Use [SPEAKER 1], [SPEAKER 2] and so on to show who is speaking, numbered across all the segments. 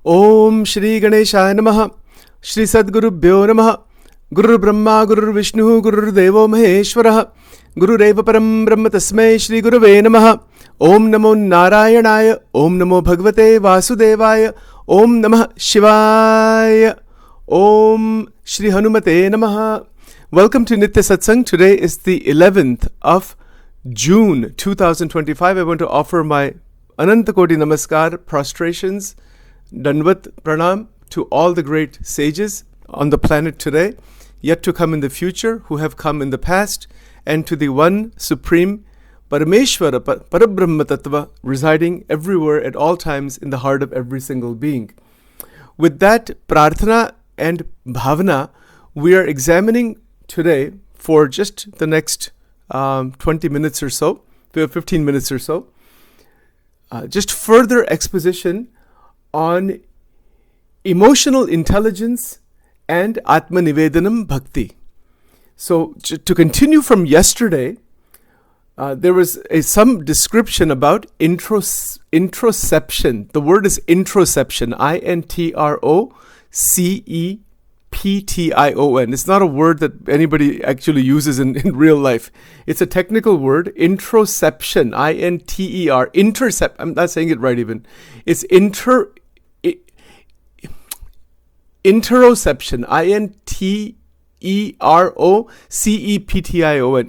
[SPEAKER 1] Om Shri Ganeshaya Namaha. Shri Sadgurubhyo Namaha. Guru Brahma, Guru Vishnu, Guru Devo Maheshwaraha. Guru Reva Param Brahma Tasmai Shri Guruve Namaha. Om Namo Narayanaya. Om Namo Bhagavate Vasudevaya. Om Namah Shivaya. Om Shri Hanumate Namaha. Welcome to Nitya Satsang. Today is the 11th of June 2025. I want to offer my Anantakoti Namaskar, prostrations, Danvat Pranam to all the great sages on the planet today, yet to come in the future, who have come in the past, and to the one supreme Parameshwara, Parabrahma Tattva, residing everywhere at all times in the heart of every single being. With that prarthana and bhavana, we are examining today for just the next 20 minutes or so, 15 minutes or so, just further exposition on emotional intelligence and Ātma-Nivedanam Bhakti. So to continue from yesterday, there was some description about introception. The word is introception, introception. It's not a word that anybody actually uses in real life. It's a technical word, introception, intercept. I'm not saying it right even. It's interoception, interoception,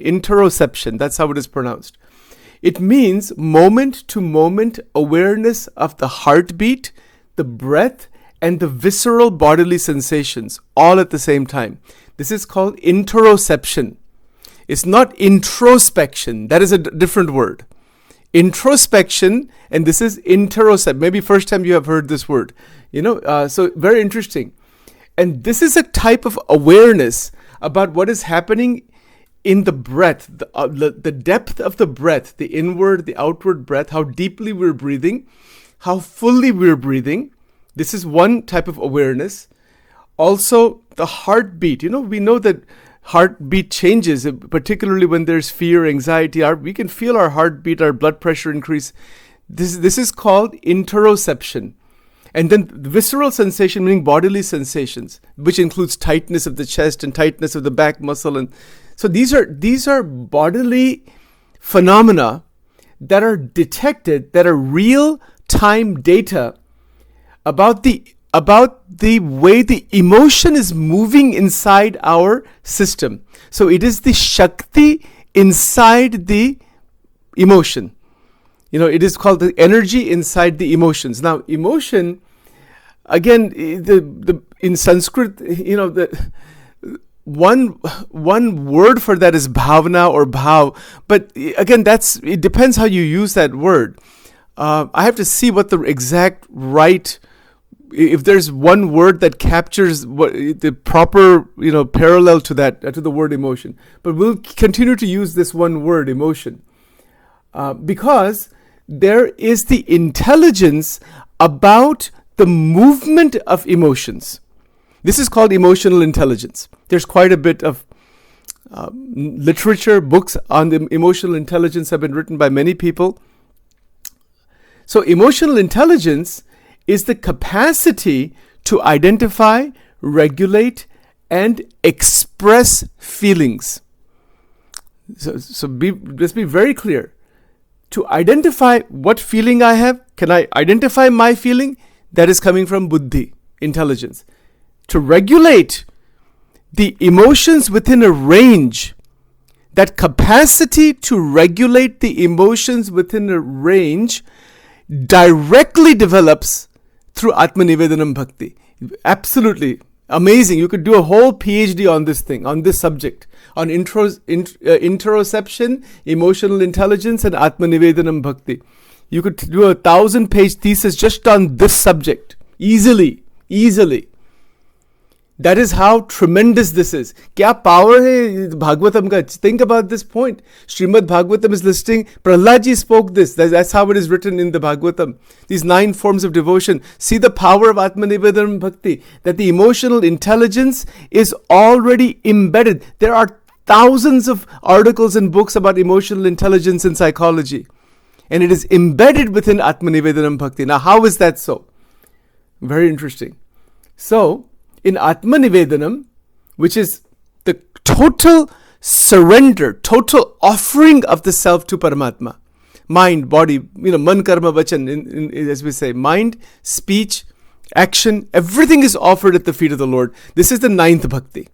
[SPEAKER 1] interoception. That's how it is pronounced. It means moment-to-moment awareness of the heartbeat, the breath, and the visceral bodily sensations all at the same time. This is called interoception. It's not introspection. That is a different word. Introspection, and this is interoception. Maybe first time you have heard this word. So very interesting. And this is a type of awareness about what is happening in the breath, the depth of the breath, the inward, the outward breath, how deeply we're breathing, how fully we're breathing. This is one type of awareness. Also, the heartbeat. We know that heartbeat changes, particularly when there's fear, anxiety. We can feel our heartbeat, our blood pressure increase. This is called interoception. And then the visceral sensation, meaning bodily sensations, which includes tightness of the chest and tightness of the back muscle. And so these are bodily phenomena that are detected, that are real-time data about the way the emotion is moving inside our system. So it is the Shakti inside the emotion. It is called the energy inside the emotions. Now, emotion, again, in Sanskrit, the one word for that is bhavana or bhav. But again, it depends how you use that word. I have to see what the exact right, if there's one word that captures what the proper, parallel to that, to the word emotion. But we'll continue to use this one word, emotion, because there is the intelligence about the movement of emotions. This is called emotional intelligence. There's quite a bit of literature, books on the emotional intelligence have been written by many people. So emotional intelligence is the capacity to identify, regulate, and express feelings. So let's be very clear. To identify what feeling I have, can I identify my feeling? That is coming from buddhi, intelligence. To regulate the emotions within a range, that capacity to regulate the emotions within a range directly develops through Atma-Nivedanam Bhakti. Absolutely amazing. You could do a whole PhD on this thing, on this subject, on interoception, emotional intelligence, and Atma-Nivedanam Bhakti. You could do a 1,000-page thesis just on this subject. Easily. That is how tremendous this is. Kya power hai Bhagavatam ka? Think about this point. Srimad Bhagavatam is listing, Prahlad ji spoke this. That's how it is written in the Bhagavatam. These 9 forms of devotion. See the power of Atma-Nivedanam Bhakti. That the emotional intelligence is already embedded. There are thousands of articles and books about emotional intelligence and psychology. And it is embedded within Atma-Nivedanam Bhakti. Now, how is that so? Very interesting. So, in Atma-Nivedanam, which is the total surrender, total offering of the self to Paramatma, mind, body, man, karma, vachan, as we say, mind, speech, action, everything is offered at the feet of the Lord. This is the 9th bhakti.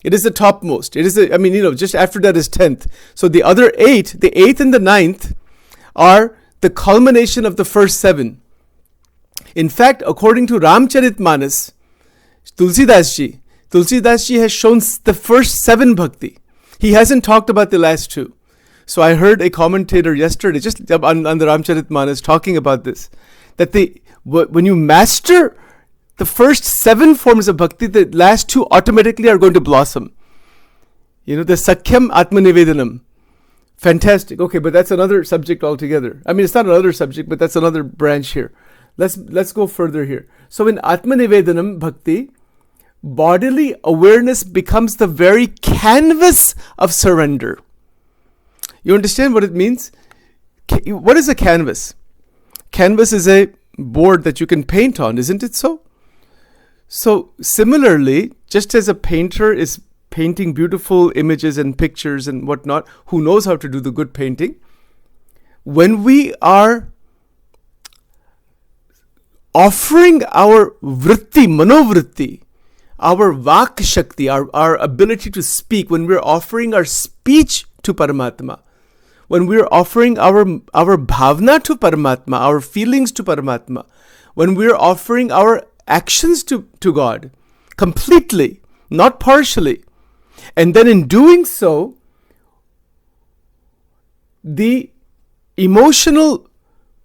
[SPEAKER 1] It is the topmost. It is just after that is 10th. So the other 8, the 8th and the 9th are the culmination of the first 7. In fact, according to Ramcharitmanas, Tulsidas Ji has shown the first 7 bhakti. He hasn't talked about the last 2. So I heard a commentator yesterday, just on the Ramcharitmanas, talking about this, that when you master the first 7 forms of bhakti, the last 2 automatically are going to blossom. The Sakhyam Atma-Nivedanam. Fantastic. Okay, but that's another subject altogether. It's not another subject, but that's another branch here. Let's go further here. So in Atma-Nivedanam bhakti, bodily awareness becomes the very canvas of surrender. You understand what it means? What is a canvas? Canvas is a board that you can paint on, isn't it so? So similarly, just as a painter is painting beautiful images and pictures and whatnot, who knows how to do the good painting, when we are offering our vritti, manovritti, our vak shakti, our ability to speak, when we're offering our speech to Paramatma, when we're offering our bhavna to Paramatma, our feelings to Paramatma, when we're offering our actions to God, completely, not partially, and then in doing so, the emotional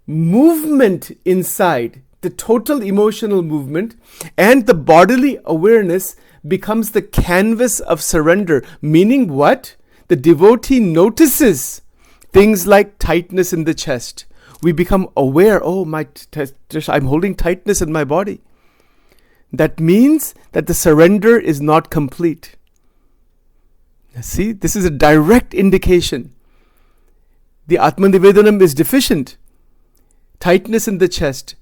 [SPEAKER 1] movement inside, the total emotional movement and the bodily awareness becomes the canvas of surrender. Meaning what? The devotee notices things like tightness in the chest. We become aware, I'm holding tightness in my body. That means that the surrender is not complete. See, this is a direct indication. The Atma-Nivedanam is deficient. Tightness in the chest.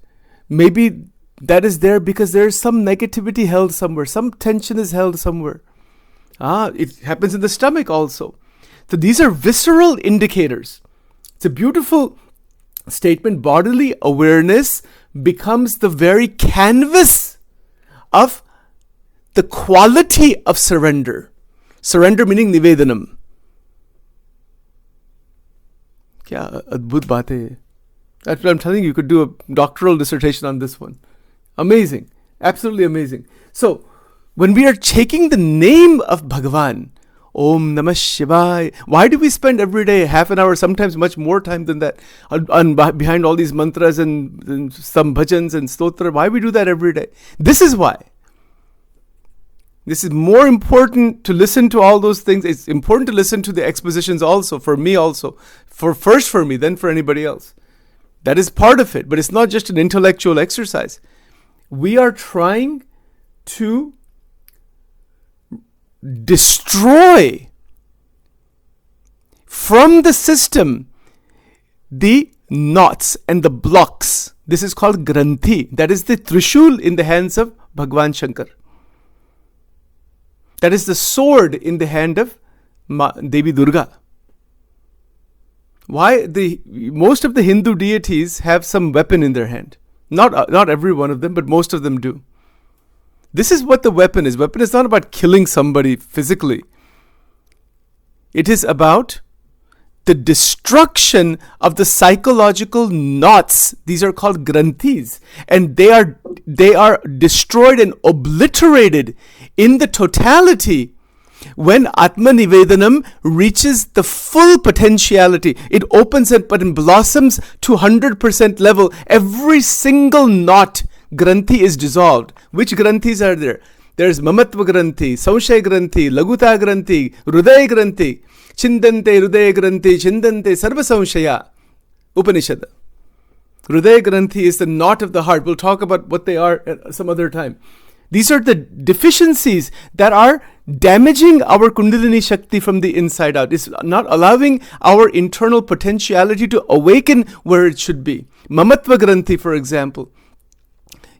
[SPEAKER 1] Maybe that is there because there is some negativity held somewhere. Some tension is held somewhere. It happens in the stomach also. So these are visceral indicators. It's a beautiful statement. Bodily awareness becomes the very canvas of the quality of surrender. Surrender meaning Nivedanam. Kya adbhut baat hai. That's what I'm telling you. You could do a doctoral dissertation on this one. Amazing. Absolutely amazing. So, when we are taking the name of Bhagavan, Om Namah Shivaya, why do we spend every day half an hour, sometimes much more time than that, behind all these mantras and some bhajans and stotra? Why we do that every day? This is why. This is more important to listen to all those things. It's important to listen to the expositions also, for me also. First for me, then for anybody else. That is part of it, but it's not just an intellectual exercise. We are trying to destroy from the system the knots and the blocks. This is called Granthi. That is the Trishul in the hands of Bhagwan Shankar. That is the sword in the hand of Devi Durga. Why most of the Hindu deities have some weapon in their hand. Not every one of them, but most of them do. This is what the weapon is. Weapon is not about killing somebody physically. It is about the destruction of the psychological knots. These are called granthis, and they are destroyed and obliterated in the totality when Atma-Nivedanam reaches the full potentiality. It opens up and blossoms to 100% level. Every single knot granthi is dissolved. Which granthis are there? There's Mamatva granthi, Samshay granthi, Laguta granthi, Hruday granthi, Chindante Hruday granthi, Chindante Sarva Samshaya. Upanishad. Hruday granthi is the knot of the heart. We'll talk about what they are at some other time. These are the deficiencies that are damaging our Kundalini Shakti from the inside out. It's not allowing our internal potentiality to awaken where it should be. Mamatva Granthi, for example.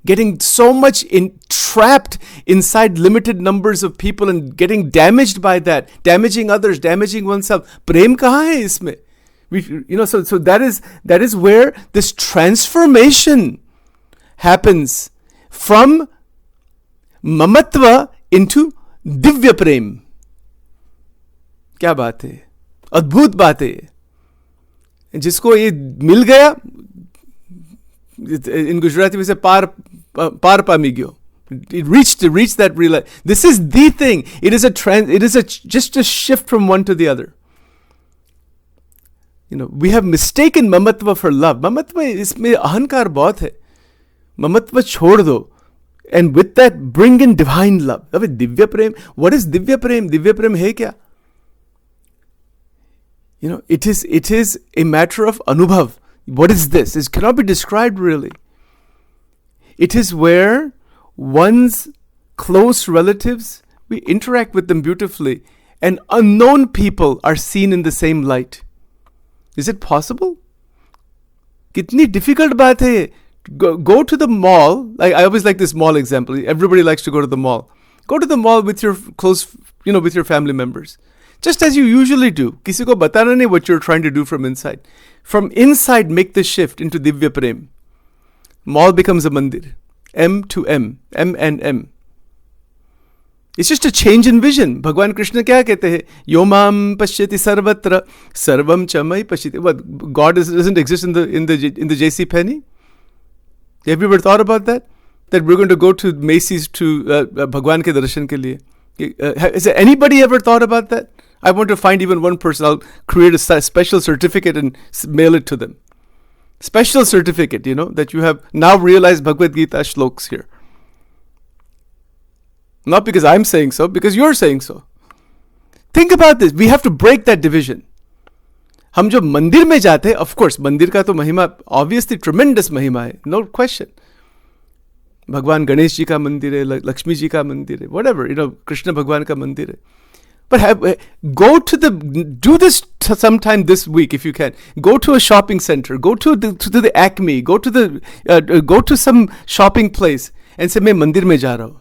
[SPEAKER 1] getting so much trapped inside limited numbers of people and getting damaged by that, damaging others, damaging oneself. Prem kahan hai isme? So that is where this transformation happens from mamatva into divya prem. क्या बात है, अद्भुत बात है. जिसको ये मिल गया, in Gujarati we say par pami gyo. It reached that real. This is the thing. It is just a shift from one to the other. We have mistaken mamatva for love. Mamatva इसमें अहंकार बहुत है. Mamatva छोड़ दो. And with that, bring in divine love. अब divya prem. What is divya prem? Divya prem है क्या? It is a matter of anubhav. What is this? It cannot be described really. It is where one's close relatives, we interact with them beautifully, and unknown people are seen in the same light. Is it possible? Kitni difficult baat hai. Go to the mall. I always like this mall example. Everybody likes to go to the mall. Go to the mall with your close, with your family members. Just as you usually do. Kisi ko batana nahi what you're trying to do from inside. From inside, make the shift into Divya Prem. Mall becomes a mandir. M to M. M and M. It's just a change in vision. Bhagwan Krishna kya kehte hai? Yomam pashyati sarvatra sarvam chamai pashyati. What? God doesn't exist in the J.C. Penney? Have you ever thought about that? That we're going to go to Macy's to Bhagwan ke darshan ke liye. Has anybody ever thought about that? I want to find even one person. I'll create a special certificate and mail it to them. Special certificate, that you have now realized Bhagavad Gita shloks here. Not because I'm saying so, because you're saying so. Think about this. We have to break that division. हम जो मंदिर में जाते हैं, of course, मंदिर का तो महिमा, obviously tremendous महिमा है, no question. भगवान गणेश जी का मंदिर है, लक्ष्मी जी का मंदिर है, whatever, कृष्ण भगवान का मंदिर है. But do this sometime this week if you can. Go to a shopping center, go to the Acme, go to some shopping place and say, मैं मंदिर में जा रहा हूँ.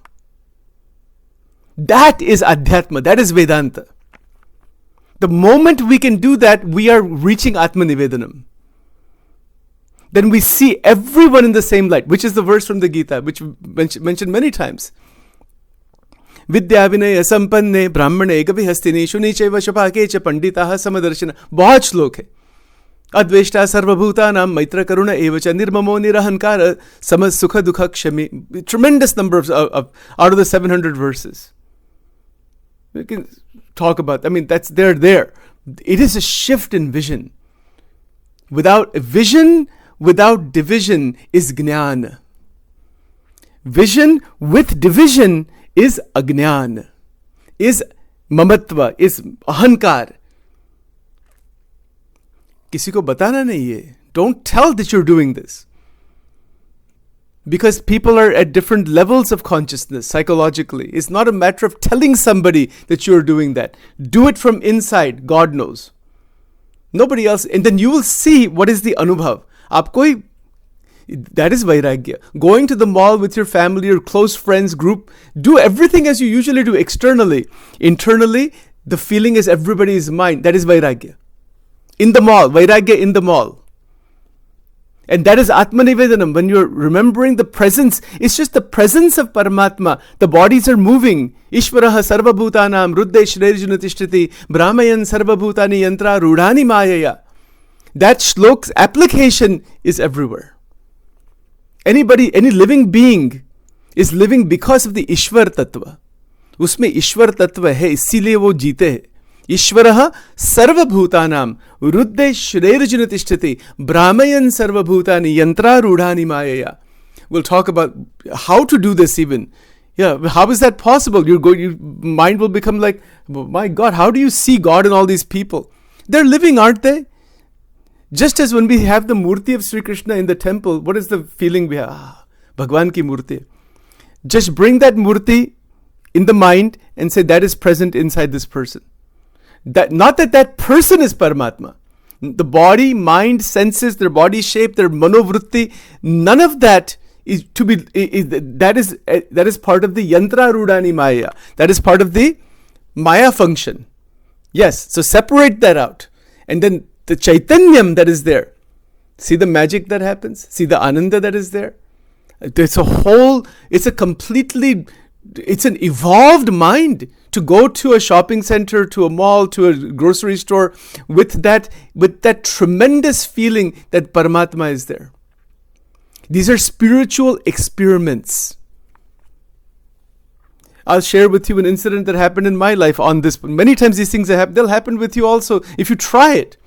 [SPEAKER 1] That is Adhyatma, that is Vedanta. The moment we can do that, we are reaching Atma-Nivedanam. Then we see everyone in the same light, which is the verse from the Gita, which mentioned many times. Vidya vinaya sampanne brahmane gavihastini shuni chaiva shapake cha panditaha samadarshana. बहुत श्लोक है. अद्वेष्टा सर्वभूतानां मैत्र करुण एवच निर्ममो निरहंकार सम sukha dukha kshami. Tremendous number of out of the 700 verses. We can talk about, they're there. It is a shift in vision. Without vision, without division is jnana. Vision with division is ajnana, is mamatva, is ahankar. किसी को बताना नहीं है. Don't tell that you're doing this. Because people are at different levels of consciousness psychologically. It's not a matter of telling somebody that you're doing that. Do it from inside. God knows. Nobody else. And then you will see what is the anubhav. That is vairagya. Going to the mall with your family or close friends group. Do everything as you usually do externally. Internally, the feeling is everybody's mind. That is vairagya. In the mall. Vairagya in the mall. And that is Atma-Nivedanam. When you're remembering the presence, it's just the presence of Paramatma. The bodies are moving. Ishvaraha sarvabhutanam ruddhe shrirjuna tishtiti brahmayan sarvabhutani yantra rudhani mayaya. That shlok's application is everywhere. Any living being is living because of the Ishvar Tattva. उसमें ईश्वर तत्व है, इसीलिए वो जीते हैं. ईश्वरः सर्वभूतानां रुद्धे श्रेर्जुन तिष्ठति भ्रामयन् सर्वभूतानि यंत्रारूढ़ानि मायया. We'll talk about how to do this even. Yeah, how is that possible? Your mind will become like, my God, how do you see God in all these people? They're living, aren't they? Just as when we have the murti of Sri Krishna in the temple, what is the feeling we have? Bhagwan ki murti. Just bring that murti in the mind and say that is present inside this person. Not that person is Paramatma. The body, mind, senses, their body shape, their manovritti, none of that is to be that is part of the yantra rudani maya. That is part of the maya function. Yes, so separate that out. And then the chaitanyam that is there. See the magic that happens? See the ananda that is there? It's an evolved mind to go to a shopping center, to a mall, to a grocery store with that tremendous feeling that Paramatma is there. These are spiritual experiments. I'll share with you an incident that happened in my life on this. Many times these things they'll happen with you also if you try it.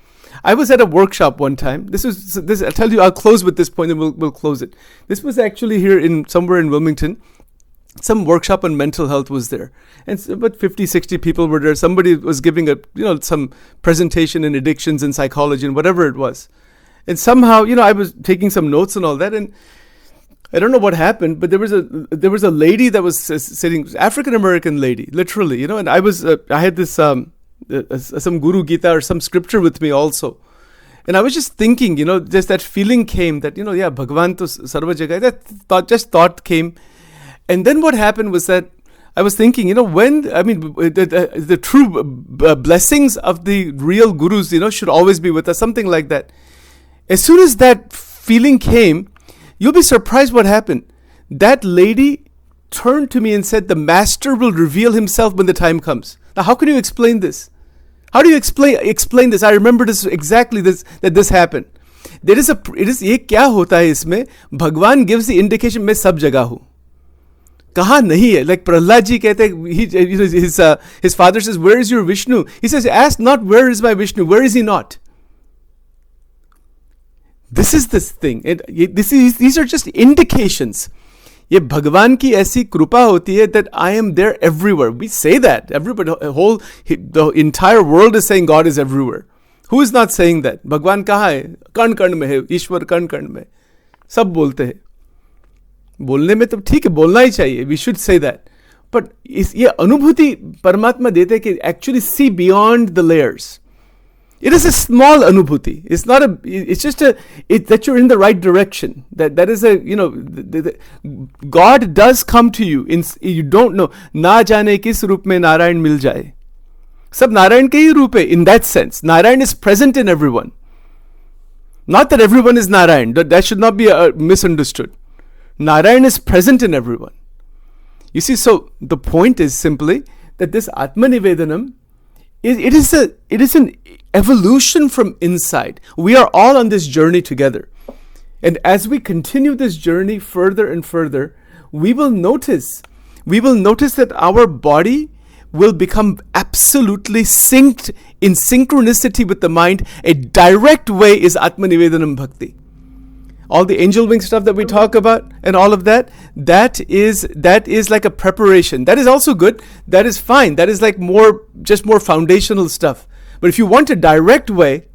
[SPEAKER 1] I was at a workshop one time. I'll tell you, I'll close with this point and we'll close it. This was actually here somewhere in Wilmington. Some workshop on mental health was there. And about 50, 60 people were there. Somebody was giving some presentation in addictions and psychology and whatever it was. And somehow, I was taking some notes and all that, and I don't know what happened, but there was a lady that was sitting, African American lady, literally, and I had this some Guru Gita or some scripture with me also, and I was just thinking, just that feeling came that Bhagavan to sarva jagah. That thought came, and then what happened was that I was thinking, the true blessings of the real gurus, should always be with us, something like that. As soon as that feeling came, you'll be surprised what happened. That lady turned to me and said, the master will reveal himself when the time comes. Now, how can you explain this? How do you explain this? I remember that this happened. It is ये क्या होता है इसमें? Bhagwan gives the indication मैं सब जगह हूँ. कहाँ नहीं है? Like Prahlad ji कहते, his father says, where is your Vishnu? He says, ask not where is my Vishnu, where is he not? This is this thing. These are just indications. ये भगवान की ऐसी कृपा होती है that I am there everywhere. We say that. Everybody, the entire world is saying God is everywhere. Who is not saying that? भगवान कहाँ है? कण कण में है. ईश्वर कण कण में. सब बोलते हैं. बोलने में तो ठीक है, बोलना ही चाहिए. We should say that. But ये अनुभूति परमात्मा देते हैं कि actually see beyond the layers. It is a small anubhuti. It's not it's just that you're in the right direction. That is God does come to you. You don't know. Na jane kis roop mein Narayan mil jaye. Sab Narayan ke hi roop hai in that sense. Narayan is present in everyone. Not that everyone is Narayan. That should not be misunderstood. Narayan is present in everyone. You see, so the point is simply that this Atma-Nivedanam, it is an evolution from inside. We are all on this journey together. And as we continue this journey further and further, we will notice that our body will become absolutely synced in synchronicity with the mind. A direct way is Atma-Nivedanam Bhakti. All the angel wing stuff that we talk about and all of that is like a preparation. That is also good. That is fine. That is like more foundational stuff. But if you want a direct way,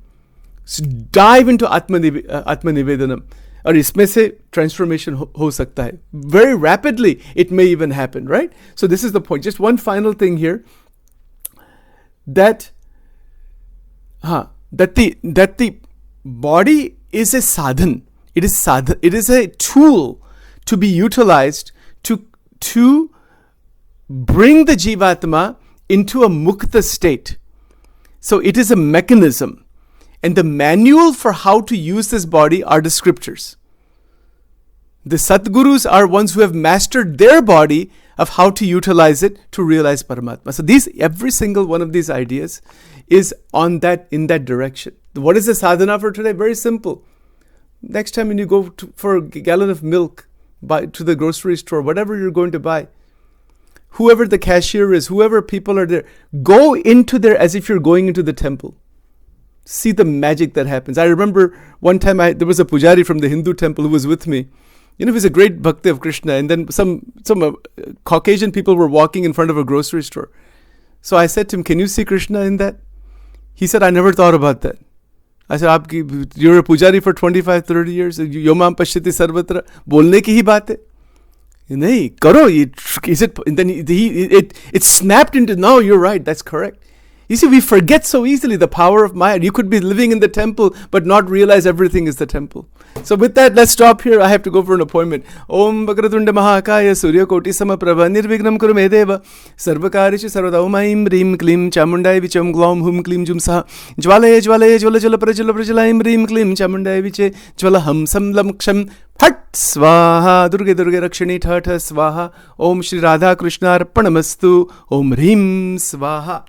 [SPEAKER 1] dive into Atma-Nivedanam. और इसमें से transformation हो सकता है. Very rapidly, it may even happen, right? So this is the point. Just one final thing here. That the body is a sadhan. It is a tool to be utilized to bring the Jivatma into a mukta state. So it is a mechanism. And the manual for how to use this body are the scriptures. The Satgurus are ones who have mastered their body of how to utilize it to realize Paramatma. So every single one of these ideas is in that direction. What is the sadhana for today? Very simple. Next time when you go for a gallon of milk, to the grocery store, whatever you're going to buy, whoever the cashier is, whoever people are there, go into there as if you're going into the temple. See the magic that happens. I remember one time there was a pujari from the Hindu temple who was with me. He was a great bhakti of Krishna, and then some Caucasian people were walking in front of a grocery store. So I said to him, "Can you see Krishna in that?" He said, "I never thought about that." I said, you're a pujari for 25, 30 years. Yomam pashyati sarvatra. Bolne ki hi baat hai. Nahi, karo. Is it? And then it snapped into, no, you're right. That's correct. You see, we forget so easily the power of Maya. You could be living in the temple but not realize everything is the temple. So with that, let's stop here. I have to go for an appointment. Om Vakratunda Mahakaya Surya Koti Samaprabha Nirvignam Kuru Medeva Sarvakarishu Sarvada Om Aim Rim Klim Chamundai Vicham Glom Hum Klim Jumsa Jwale Jwale Jwala Jwala Prajala Prajalaim Rim Klim Chamundai Viche Jwala Ham Sam Lam Ksham Phat Swaha Durga Durga Rakshani Thatha Swaha Om Shri Radha Krishna Arpanamastu Om Rim Swaha.